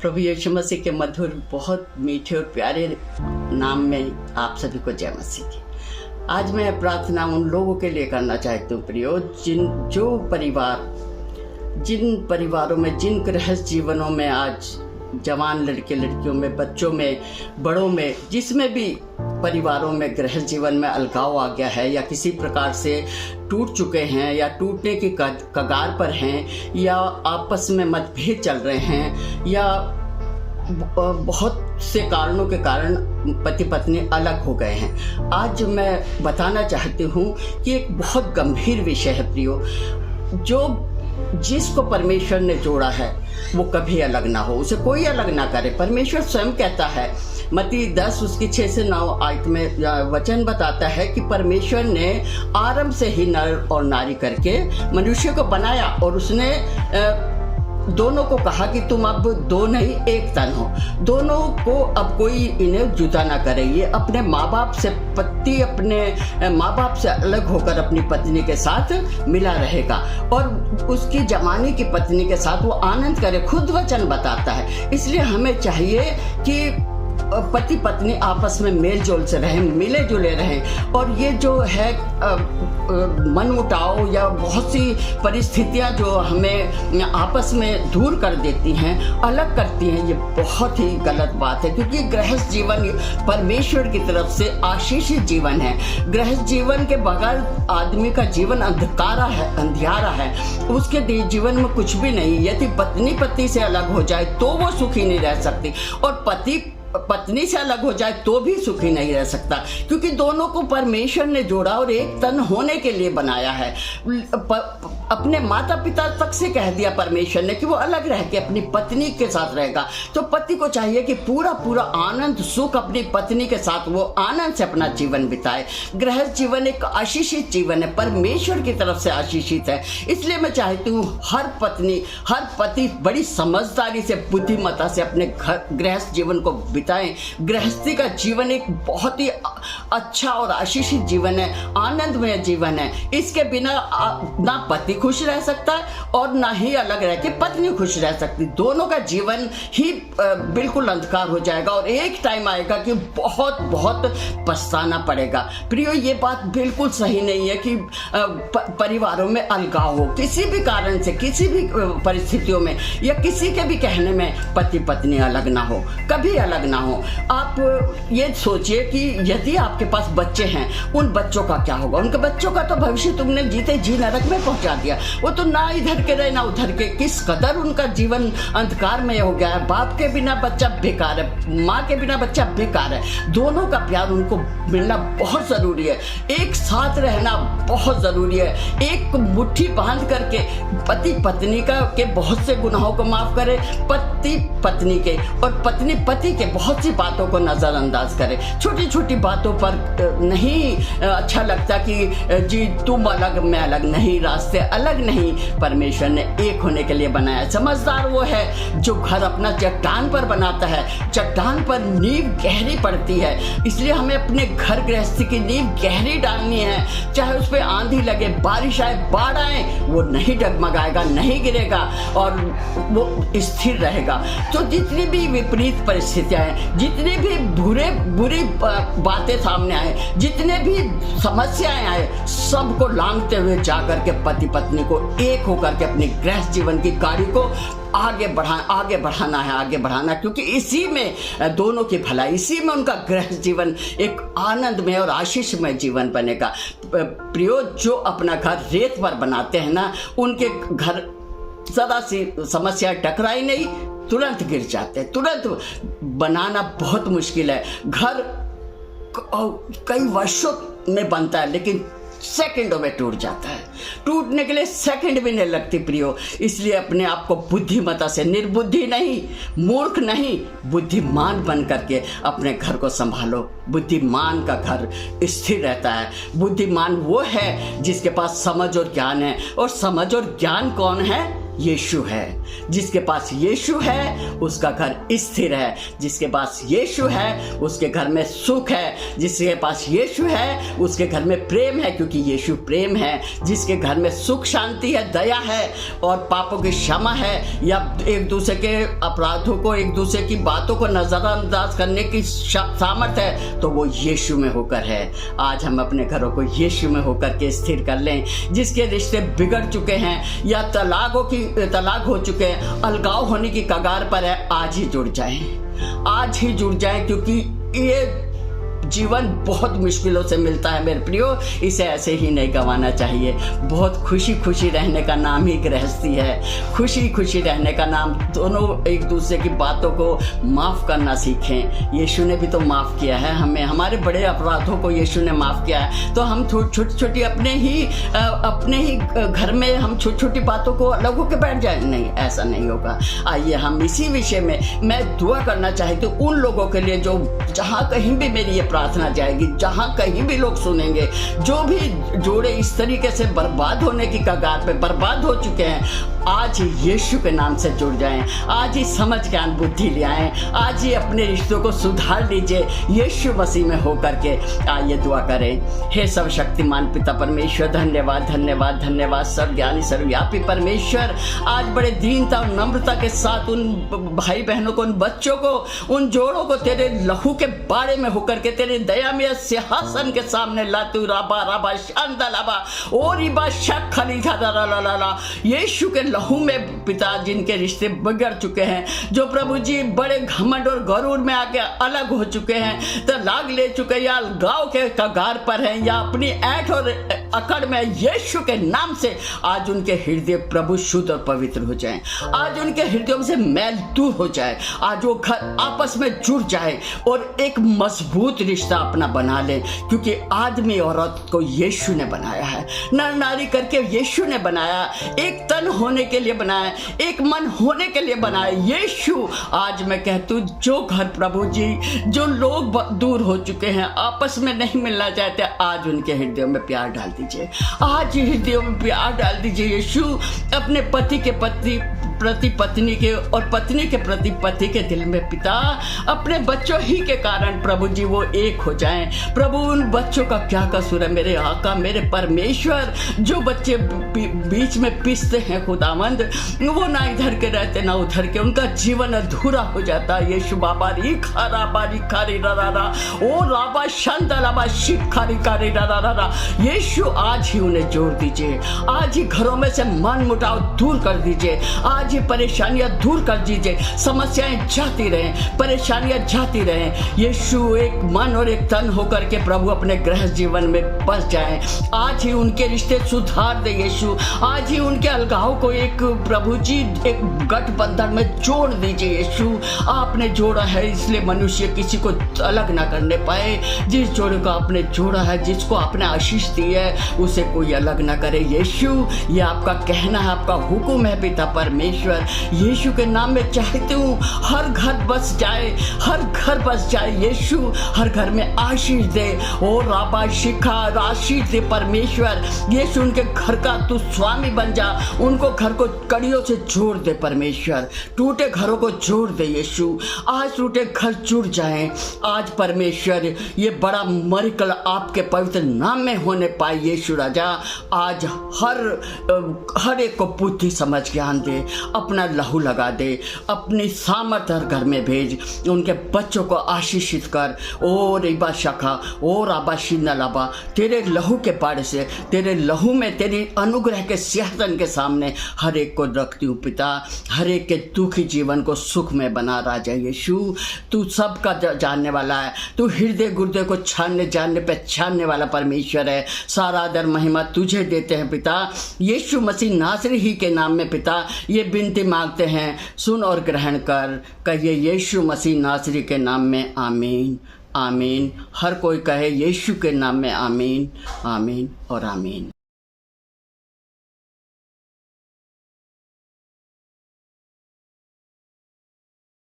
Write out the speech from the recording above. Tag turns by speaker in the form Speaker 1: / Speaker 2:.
Speaker 1: प्रभु यीशु मसीह के मधुर बहुत मीठे और प्यारे नाम में आप सभी को जय मसीह की। आज मैं प्रार्थना उन लोगों के लिए करना चाहती हूँ प्रियो, जिन परिवारों में, जिन गृहस्थ जीवनों में आज जवान लड़के लड़कियों में, बच्चों में, बड़ों में, जिसमें भी परिवारों में गृहस्थ जीवन में अलगाव आ गया है या किसी प्रकार से टूट चुके हैं या टूटने की कगार पर हैं या आपस में मतभेद चल रहे हैं या बहुत से कारणों के कारण पति पत्नी अलग हो गए हैं। आज मैं बताना चाहती हूँ कि एक बहुत गंभीर विषय है प्रियो, जिसको परमेश्वर ने जोड़ा है वो कभी अलग ना हो, उसे कोई अलग ना करे। परमेश्वर स्वयं कहता है, मत्ती 10 उसकी 6 से 9 आयत में वचन बताता है कि परमेश्वर ने आरंभ से ही नर और नारी करके मनुष्य को बनाया और उसने दोनों को कहा कि तुम अब दो नहीं एक तन हो। दोनों को अब कोई इन्हें जुदा ना करे। ये अपने माँ बाप से, पति अपने माँ बाप से अलग होकर अपनी पत्नी के साथ मिला रहेगा और उसकी जवानी की पत्नी के साथ वो आनंद करे, खुद वचन बताता है। इसलिए हमें चाहिए कि पति पत्नी आपस में मेल जोल से रहें, मिले जुले रहें। और ये जो है मनमुटाव या बहुत सी परिस्थितियां जो हमें आपस में दूर कर देती हैं, अलग करती हैं, ये बहुत ही गलत बात है। क्योंकि गृहस्थ जीवन परमेश्वर की तरफ से आशीषित जीवन है। गृहस्थ जीवन के बगैर आदमी का जीवन अंधकारा है, अंधियारा है, उसके जीवन में कुछ भी नहीं। यदि पत्नी पति से अलग हो जाए तो वो सुखी नहीं रह सकती और पति पत्नी से अलग हो जाए तो भी सुखी नहीं रह सकता, क्योंकि दोनों को परमेश्वर ने जोड़ा और एक तन होने के लिए बनाया है। अपने माता पिता तक से कह दिया परमेश्वर ने कि वो अलग रह के अपनी पत्नी के साथ रहेगा। तो पति को चाहिए कि पूरा पूरा आनंद सुख अपनी पत्नी के साथ वो आनंद से अपना जीवन बिताए। गृहस्थ जीवन एक आशीषित जीवन है, परमेश्वर की तरफ से आशीषित है। इसलिए मैं चाहती हूँ हर पत्नी, हर पति बड़ी समझदारी से, बुद्धिमत्ता से अपने घर गृहस्थ जीवन को बिताएं। गृहस्थी का जीवन एक बहुत ही अच्छा और आशीषित जीवन है, आनंदमय जीवन है। इसके बिना ना पति खुश रह सकता है और ना ही अलग रह के पत्नी खुश रह सकती। दोनों का जीवन ही बिल्कुल अंधकार हो जाएगा और एक टाइम आएगा कि बहुत बहुत पछताना पड़ेगा। प्रियो, ये बात बिल्कुल सही नहीं है कि परिवारों में अलगाव हो, किसी भी कारण से, किसी भी परिस्थितियों में या किसी के भी कहने में पति पत्नी अलग ना हो, कभी अलग ना हो। आप ये सोचिए कि यदि आपके पास बच्चे हैं, उन बच्चों का क्या होगा? उनके बच्चों का तो भविष्य तुमने जीते जी नरक में पहुंचा दिया। वो तो ना इधर के रहे ना उधर के, किस कदर उनका जीवन अंधकार में हो गया है। बाप के बिना बच्चा बेकार है, माँ के बिना बच्चा बेकार है। दोनों का प्यार उनको मिलना बहुत जरूरी है, एक साथ रहना बहुत जरूरी है। एक मुट्ठी बांध करके पति पत्नी का के बहुत से गुनाहों को माफ करे, पति पत्नी के और पत्नी पति के बहुत सी बातों को नजरअंदाज करे। छोटी छोटी बातों पर नहीं अच्छा लगता कि जी तुम अलग मैं अलग, नहीं, रास्ते अलग नहीं। परमेश्वर ने एक होने के लिए बनाया। समझदार वो है जो घर अपना चट्टान पर बनाता है। चट्टान पर नींव गहरी पड़ती है, इसलिए हमें अपने घर गृहस्थी की नींव गहरी डालनी है। चाहे उस पर आंधी लगे, बारिश आए, बाढ़ आए, वो नहीं डगमगाएगा, नहीं गिरेगा और वो स्थिर रहेगा। तो जितनी भी विपरीत परिस्थितियां हैं, जितनी भी बुरी बातें सामने आए, जितने भी समस्याएं आए, सबको लांघते हुए जाकर के पति पत्नी को एक होकर के अपनी गृहस्थ जीवन की गाड़ी को आगे बढ़ाना, क्योंकि इसी में दोनों की भलाई, इसी में उनका गृहस्थ जीवन एक आनंदमय और आशीषमय जीवन बनेगा। प्रियो, जो अपना घर रेत पर बनाते हैं ना, उनके घर सदा सी समस्या टकराई नहीं, तुरंत गिर जाते हैं। तुरंत बनाना बहुत मुश्किल है। घर कई वर्षों में बनता है लेकिन सेकंडों में टूट जाता है। टूटने के लिए सेकंड भी नहीं लगती प्रियो। इसलिए अपने आप को बुद्धिमत्ता से, निर्बुद्धि नहीं, मूर्ख नहीं, बुद्धिमान बन करके अपने घर को संभालो। बुद्धिमान का घर स्थिर रहता है। बुद्धिमान वो है जिसके पास समझ और ज्ञान है। और समझ और ज्ञान कौन है? यीशु है। जिसके पास यीशु है उसका घर स्थिर है। जिसके पास यीशु है उसके घर में सुख है। जिसके पास यीशु है उसके घर में प्रेम है, क्योंकि यीशु प्रेम है। जिसके घर में सुख शांति है, दया है और पापों की क्षमा है, या एक दूसरे के अपराधों को, एक दूसरे की बातों को नजरअंदाज करने की सामर्थ्य है, तो वो यीशु में होकर है। आज हम अपने घरों को यीशु में होकर के स्थिर कर लें। जिसके रिश्ते बिगड़ चुके हैं या तलाक हो चुके हैं, अलगाव होने की कगार पर है, आज ही जुड़ जाएं, आज ही जुड़ जाएं, क्योंकि ये जीवन बहुत मुश्किलों से मिलता है मेरे प्रियो, इसे ऐसे ही नहीं गंवाना चाहिए। बहुत खुशी खुशी रहने का नाम ही गृहस्थी है। खुशी खुशी रहने का नाम, दोनों एक दूसरे की बातों को माफ़ करना सीखें। यीशु ने भी तो माफ़ किया है हमें, हमारे बड़े अपराधों को यीशु ने माफ़ किया है। तो हम छोटी छोटी अपने ही घर में हम छोटी छोटी बातों को अलग होकर बैठ जाए, नहीं, ऐसा नहीं होगा। आइए हम इसी विषय में मैं दुआ करना चाहती हूँ उन लोगों के लिए जो जहाँ कहीं भी मेरी ये प्रार्थना जाएगी, जहां कहीं भी लोग सुनेंगे, जो भी जोड़े इस तरीके से बर्बाद होने की कगार पे बर्बाद हो चुके हैं, आज ही यीशु के नाम से जुड़ जाएं। आज ही समझ ज्ञान बुद्धि ले आएं। आज ही अपने रिश्तों को सुधार लीजिए यीशु मसीह में होकर के। आइए दुआ करें। हे सर्वशक्तिमान पिता परमेश्वर, धन्यवाद धन्यवाद धन्यवाद सर्वज्ञानी सर्वव्यापी परमेश्वर। आज बड़े दीनता और नम्रता के साथ उन भाई बहनों को, उन बच्चों को, उन जोड़ों को तेरे लहू के बारे में होकर के तेरे दया में सिंहासन के सामने लातू राबा राबा शांदा लाबा और इबा शक खली ला यीशु के लहू में पिता, जिनके रिश्ते बिगड़ चुके हैं, जो प्रभु जी बड़े घमंड और गरूर में आके अलग हो चुके हैं, तलाक ले चुके या अलगाव के कगार पर हैं, या अपनी ऐठ और अकड़ में, यीशु के नाम से आज उनके हृदय प्रभु शुद्ध और पवित्र हो जाएं। आज उनके हृदयों से मैल दूर हो जाए। आज वो घर आपस में जुड़ जाए और एक मजबूत रिश्ता अपना बना ले, क्योंकि आदमी औरत को यीशु ने बनाया है, नर नारी करके यीशु ने बनाया, एक तन होने के लिए बनाया, एक मन होने के लिए बनाया यीशु। आज मैं कहती हूँ जो घर प्रभु जी, जो लोग दूर हो चुके हैं, आपस में नहीं मिलना चाहते, आज उनके हृदयों में प्यार डाल दीजिए। आज हृदयों में प्यार डाल दीजिए यीशु। अपने पति के प्रति पत्नी के और पत्नी के प्रति पति के दिल में पिता, अपने बच्चों ही के कारण प्रभु जी वो एक हो जाएं। प्रभु उन बच्चों का क्या कसूर है मेरे आका, मेरे परमेश्वर। जो बच्चे बीच में पिसते हैं खुदावंद, वो ना इधर के रहते ना उधर के, उनका जीवन अधूरा हो जाता है। यीशु बाबा री खारा बारी खारी रा ओ राबा शांता लाबा शिखारी कारी रा। यीशु आज ही उन्हें जोड़ दीजिए। आज ही घरों में से मन मुटाव दूर कर दीजिए। आज ही परेशानियां दूर कर दीजिए। समस्याएं जाती रहें, परेशानियां जाती रहें। यीशु एक मन और एक तन होकर के प्रभु अपने गृह जीवन में बस जाएं। आज ही उनके रिश्ते सुधार दे यीशु। आज ही उनके अलगाव को एक प्रभु जी एक गठबंधन में जोड़ दीजिए यीशु। आपने जोड़ा है इसलिए मनुष्य किसी को अलग ना करने पाए। जिस जोड़े को आपने जोड़ा है, जिसको आपने आशीष दी है, उसे कोई अलग ना करे यीशु। ये आपका कहना है, आपका हुक्म है पिता परमेश्वर। यीशु के नाम में चाहती हूँ हर घर बस जाए, हर घर बस जाए यीशु। हर घर में आशीष दे और राबा शिखा आशीष दे परमेश्वर। यीशु उनके घर का तू स्वामी बन जा। उनको घर को कड़ियों से जोड़ दे परमेश्वर। टूटे घरों को जोड़ दे यीशु। आज टूटे घर जुड़ जाएं। आज परमेश्वर ये बड़ा मरिकल आपके पवित्र नाम में होने पाए यीशु राजा। आज हर एक को बुद्धि समझ ज्ञान दे, अपना लहू लगा दे, अपनी सामर्थ्य हर घर में भेज। उनके बच्चों को आशीषित कर। ओ रिबा शाखा ओ राबा शिन्ना लाबा, तेरे लहू के पाड़े से, तेरे लहू में, तेरी अनुग्रह के सिंहासन के सामने हर एक को रखती हूँ पिता। हर एक के दुखी जीवन को सुख में बना राजा यीशु। तू सबका जानने वाला है। तू हृदय गुर्दे को छानने जानने पहचानने वाला परमेश्वर है। सारा आदर महिमा तुझे देते हैं पिता। यीशु मसीह नासरी ही के नाम में पिता ये विनती मांगते हैं, सुन और ग्रहण कर। कहिए यीशु मसीह नासरी के नाम में आमीन आमीन। हर कोई कहे यीशु के नाम में आमीन आमीन और आमीन।